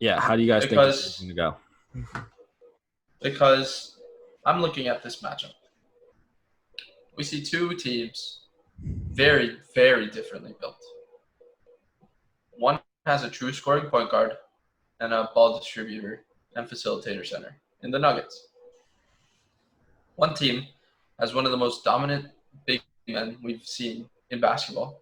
Yeah, how do you guys think this is because going to go? because I'm looking at this matchup. We see two teams very, very differently built. One has a true scoring point guard and a ball distributor and facilitator center in the Nuggets. One team has one of the most dominant big men we've seen in basketball,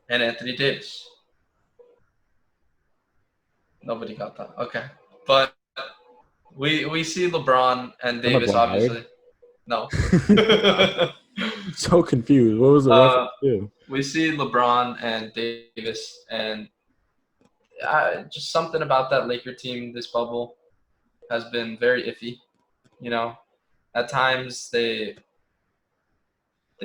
and Anthony Davis. Nobody got that. Okay, but we see LeBron and Isn't Davis LeBron married? obviously. No. So confused. What was the uh, reference to? we see LeBron and Davis, and just something about that Laker team this bubble has been very iffy. You know, at times they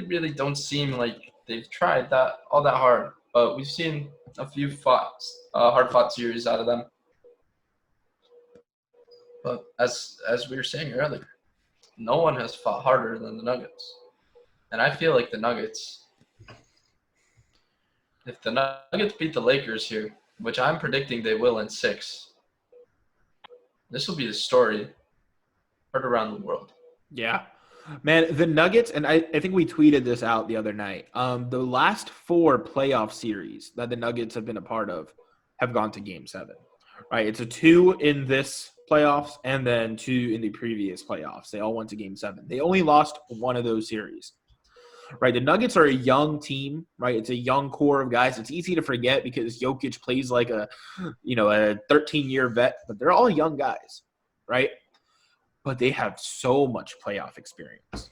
really don't seem like they've tried that all that hard. But we've seen a few hard fought series out of them. But as we were saying earlier, no one has fought harder than the Nuggets, and I feel like the Nuggets. If the Nuggets beat the Lakers here, which I'm predicting they will in 6, this will be a story heard around the world. Yeah. Man, the Nuggets, and I think we tweeted this out the other night. The last 4 playoff series that the Nuggets have been a part of have gone to game 7. Right? It's a 2 in this playoffs and then 2 in the previous playoffs. They all went to game 7. They only lost one of those series. Right? The Nuggets are a young team, right? It's a young core of guys. It's easy to forget because Jokic plays like a 13-year vet, but they're all young guys, right? But they have so much playoff experience,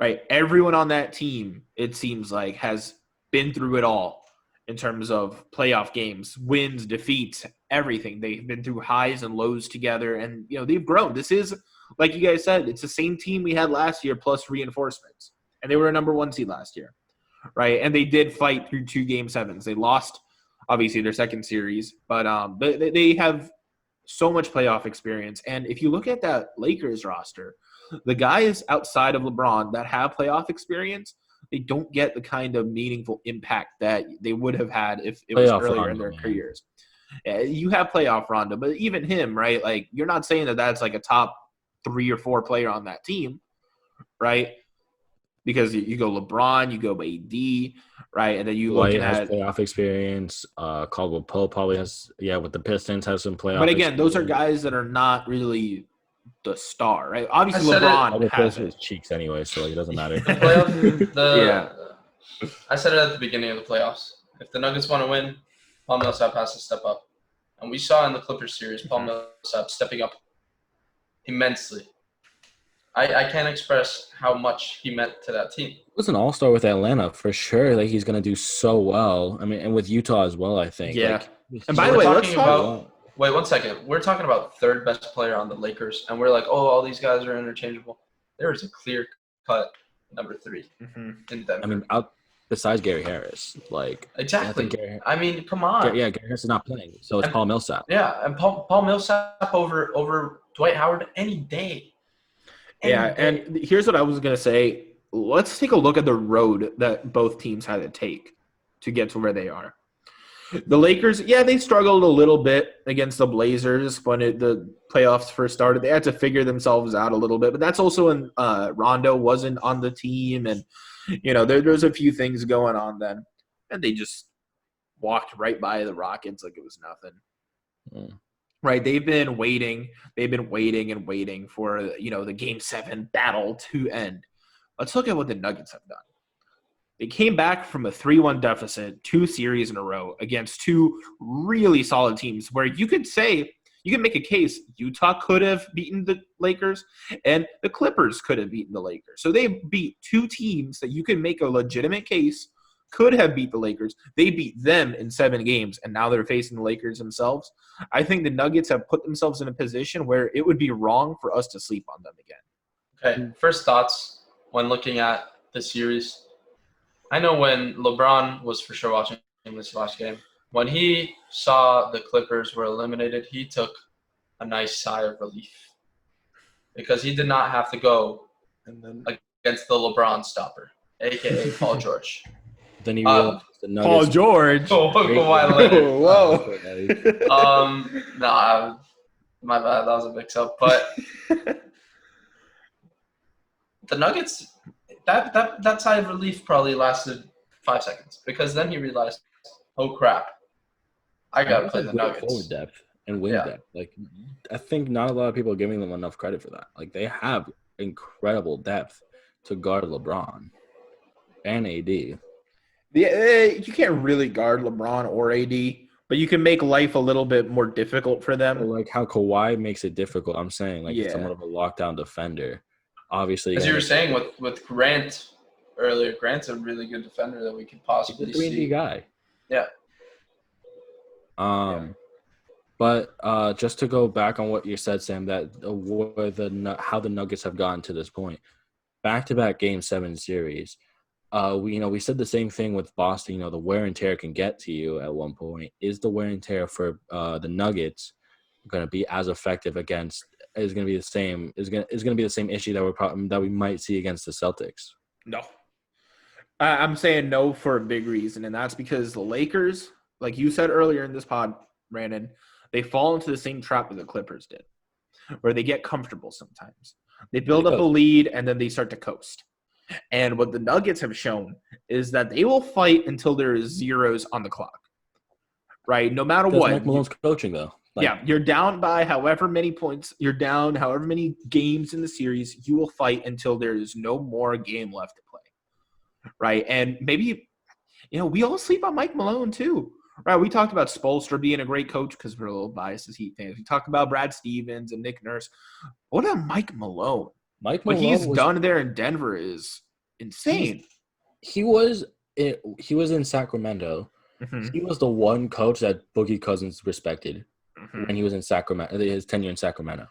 right? Everyone on that team, it seems like, has been through it all in terms of playoff games, wins, defeats, everything. They've been through highs and lows together, and they've grown. This is, like you guys said, it's the same team we had last year plus reinforcements, and they were a number 1 seed last year, right? And they did fight through 2 game 7s. They lost, obviously, their second series, but they have so much playoff experience. And if you look at that Lakers roster, the guys outside of LeBron that have playoff experience, they don't get the kind of meaningful impact that they would have had if it was Playoff earlier in Rondo, their man. careers. You have playoff Rondo, but even him, right? Like, you're not saying that that's like a top 3 or 4 player on that team, right? Because you go LeBron, you go AD, right? And then you look White has at, playoff experience. Caldwell Pope probably has, yeah, with the Pistons has some but playoff again, those are experience. guys that are not really the star, right? I Obviously, said it. LeBron Probably plays has for it. his cheeks anyway, so like, it doesn't matter. The playoff. Yeah. I said it at the beginning of the playoffs. If the Nuggets want to win, Paul Millsap has to step up, and we saw in the Clippers series Paul Millsap stepping up immensely. I can't express how much he meant to that team. Was an all-star with Atlanta for sure. Like he's gonna do so well. I mean, and with Utah as well. I think. Yeah. Like And So by the we're way, let's talking so talk. about. well. Wait 1 second. We're talking about third best player on the Lakers, and we're like, oh, all these guys are interchangeable. There is a clear cut number 3 in I mean, Denver. out besides Gary Harris, like I think Exactly. I mean, come on. Yeah, Gary Harris is not playing, so it's And Paul Millsap. yeah, and Paul Millsap over Dwight Howard any day. Any Yeah, day. and here's what I was gonna say. Let's take a look at the road that both teams had to take to get to where they are. The Lakers, yeah, they struggled a little bit against the Blazers when the playoffs first started. They had to figure themselves out a little bit, but that's also when Rondo wasn't on the team, and there's a few things going on then, and they just walked right by the Rockets like it was nothing. Mm. Right, they've been waiting and waiting for the game 7 battle to end. Let's look at what the Nuggets have done. They came back from a 3-1 deficit 2 series in a row against 2 really solid teams where you can make a case Utah could have beaten the Lakers and the Clippers could have beaten the Lakers. So they beat 2 teams that you can make a legitimate case could have beat the Lakers. They beat them in 7 games, and now they're facing the Lakers themselves. I think the Nuggets have put themselves in a position where it would be wrong for us to sleep on them again. Okay, first thoughts when looking at the series. I know when LeBron was for sure watching this last game, when he saw the Clippers were eliminated, he took a nice sigh of relief because he did not have to go And then against the LeBron stopper, aka Paul George. Then he Uh, realized the Paul Nuggets. George. Kawhi Leonard. Whoa. Okay. Nah, my bad. That was a mix-up. But the Nuggets, that sigh of relief probably lasted 5 seconds because then he realized, oh crap, I gotta Nuggets play have the great forward Nuggets. depth and wing Yeah. depth. Like, I think not a lot of people are giving them enough credit for that. Like, they have incredible depth to guard LeBron and AD. You can't really guard LeBron or AD, but you can make life a little bit more difficult for them. Like how Kawhi makes it difficult. I'm saying, like, Yeah. somewhat of a lockdown defender. Obviously, As you were saying with Grant earlier, Grant's a really good defender that we could he's a possibly 3-and-D see. guy. Yeah. But just to go back on what you said, Sam, that how the Nuggets have gotten to this point, back-to-back Game 7 series. We said the same thing with Boston. The wear and tear can get to you at one point. Is the wear and tear for the Nuggets going to be as effective against? Is going to be the same? Is going to be the same issue that we might see against the Celtics? No. I'm saying no for a big reason, and that's because the Lakers, like you said earlier in this pod, Brandon, they fall into the same trap that the Clippers did, where they get comfortable sometimes. They build up a lead, and then they start to coast. And what the Nuggets have shown is that they will fight until there is zeros on the clock, right? No matter what. Mike Malone's coaching, though. You're down by however many points, you're down however many games in the series, you will fight until there is no more game left to play, right? And maybe, we all sleep on Mike Malone too, right? We talked about Spoelstra being a great coach because we're a little biased as Heat fans. We talked about Brad Stevens and Nick Nurse. What about Mike Malone? What he's done there in Denver is insane. He was in Sacramento. Mm-hmm. He was the one coach that Boogie Cousins respected when he was in Sacramento, his tenure in Sacramento.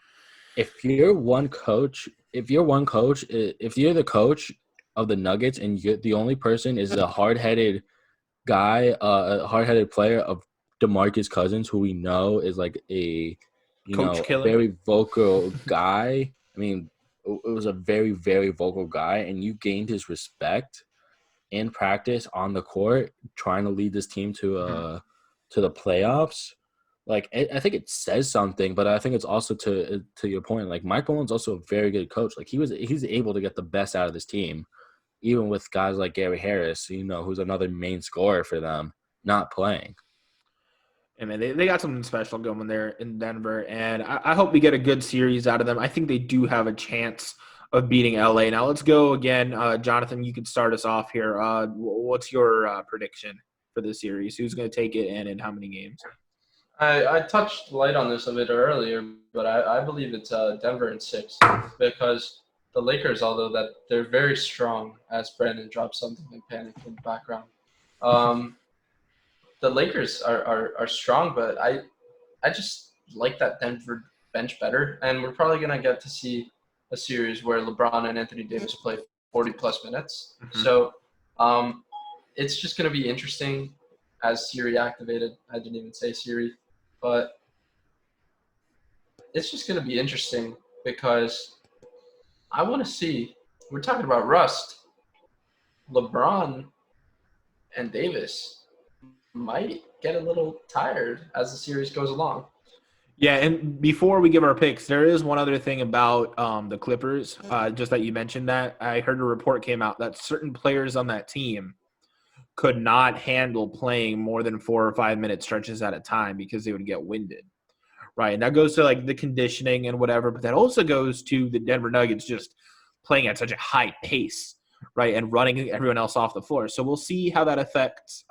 If you're the coach of the Nuggets and the only person is a hard-headed guy, a hard-headed player of DeMarcus Cousins, who we know is like a very vocal guy. I mean, it was a very, very vocal guy, and you gained his respect in practice on the court, trying to lead this team to the playoffs. Like, I think it says something, but I think it's also to your point. Like, Mike Malone's also a very good coach. Like, he's able to get the best out of this team, even with guys like Gary Harris, who's another main scorer for them, not playing. I mean, they got something special going there in Denver, and I hope we get a good series out of them. I think they do have a chance of beating LA. Now let's go again. Jonathan, you can start us off here. What's your prediction for this series? Who's going to take it and in how many games? I touched light on this a bit earlier, but I believe it's Denver in 6 because the Lakers, although that they're very strong, as Brandon dropped something like panic in the background. The Lakers are strong, but I just like that Denver bench better, and we're probably gonna get to see a series where LeBron and Anthony Davis play 40+ minutes. Mm-hmm. So it's just gonna be interesting. As Siri activated, I didn't even say Siri, but it's just gonna be interesting because I want to see. We're talking about rust. LeBron and Davis might get a little tired as the series goes along. Yeah, and before we give our picks, there is one other thing about the Clippers, just that you mentioned that. I heard a report came out that certain players on that team could not handle playing more than 4 or 5 minute stretches at a time because they would get winded, right? And that goes to like the conditioning and whatever, but that also goes to the Denver Nuggets just playing at such a high pace, right, and running everyone else off the floor. So we'll see how that affects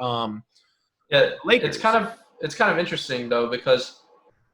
Lakers. It's kind of interesting though because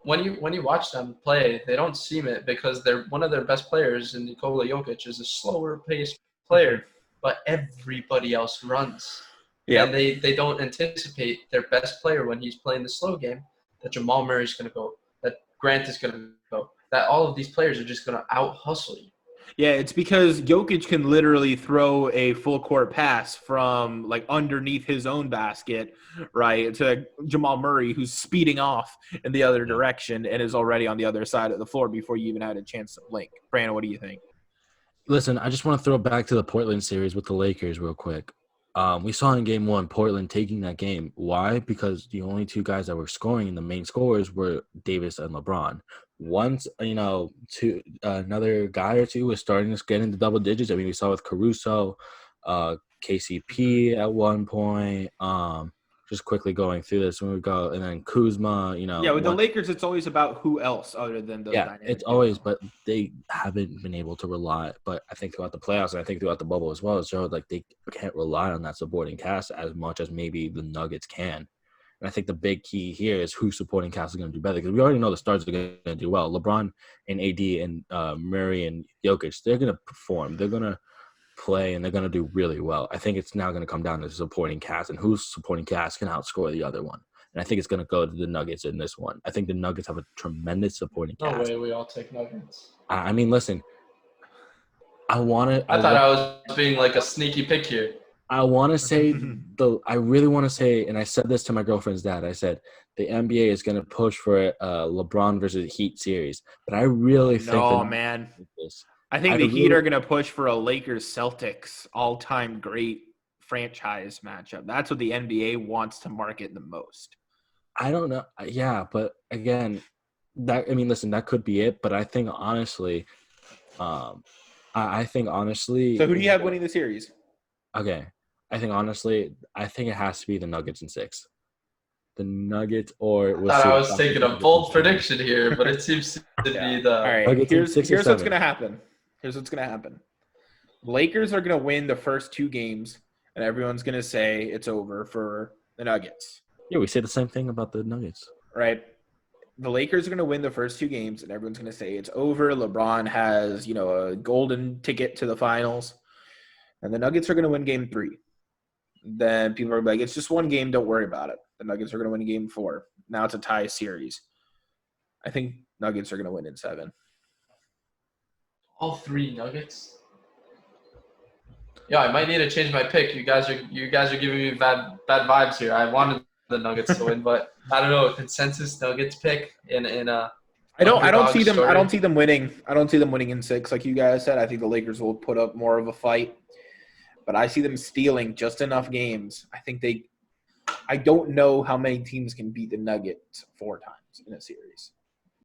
when you watch them play, they don't seem it because they're one of their best players, and Nikola Jokic is a slower paced player, but everybody else runs. Yeah, and they don't anticipate their best player when he's playing the slow game that Jamal Murray is going to go, that Grant is going to go, that all of these players are just going to out hustle you. Yeah, it's because Jokic can literally throw a full court pass from like underneath his own basket, right, to Jamal Murray, who's speeding off in the other direction and is already on the other side of the floor before you even had a chance to blink. Brandon, what do you think? Listen, I just want to throw back to the Portland series with the Lakers real quick. We saw in game 1 Portland taking that game. Why? Because the only two guys that were scoring, the main scorers, were Davis and LeBron. Once another guy or two was starting to get into double digits. I mean, we saw with Caruso, KCP at one point. Just quickly going through this when we go, and then Kuzma. Yeah, with the Lakers, it's always about who else other than those dynamic it's duo. always, but they haven't been able to rely. But I think throughout the playoffs, and I think throughout the bubble as well, it showed like they can't rely on that supporting cast as much as maybe the Nuggets can. And I think the big key here is who supporting cast is going to do better, because we already know the stars are going to do well. LeBron and AD and Murray and Jokic, they're going to perform. They're going to play, and they're going to do really well. I think it's now going to come down to supporting cast and whose supporting cast can outscore the other one. And I think it's going to go to the Nuggets in this one. I think the Nuggets have a tremendous supporting No cast. way we all take Nuggets. I mean, listen, I thought I was being like a sneaky pick here. I want to say I really want to say, and I said this to my girlfriend's dad. I said the NBA is going to push for a LeBron versus Heat series, but I really think man. I think the Heat are going to push for a Lakers-Celtics all-time great franchise matchup. That's what the NBA wants to market the most. I don't know. Yeah, but again, listen, that could be it. But I think honestly, I think honestly. So who do you have winning the series? Okay, I think it has to be the Nuggets in 6. The Nuggets, or I was taking a bold prediction here, but it seems to be the. All right, here's what's going to happen. Here's what's going to happen. Lakers are going to win the first 2 games, and everyone's going to say it's over for the Nuggets. Yeah, we say the same thing about the Nuggets. Right. The Lakers are going to win the first 2 games, and everyone's going to say it's over. LeBron has, a golden ticket to the finals. And the Nuggets are going to win game 3. Then people are like, it's just one game. Don't worry about it. The Nuggets are going to win game 4. Now it's a tie series. I think Nuggets are going to win in 7. All 3 Nuggets? Yeah, I might need to change my pick. You guys are giving me bad vibes here. I wanted the Nuggets to win, but I don't know, a consensus Nuggets pick in a. I don't see them winning. I don't see them winning in 6, like you guys said. I think the Lakers will put up more of a fight, but I see them stealing just enough games. I don't know how many teams can beat the Nuggets 4 times in a series.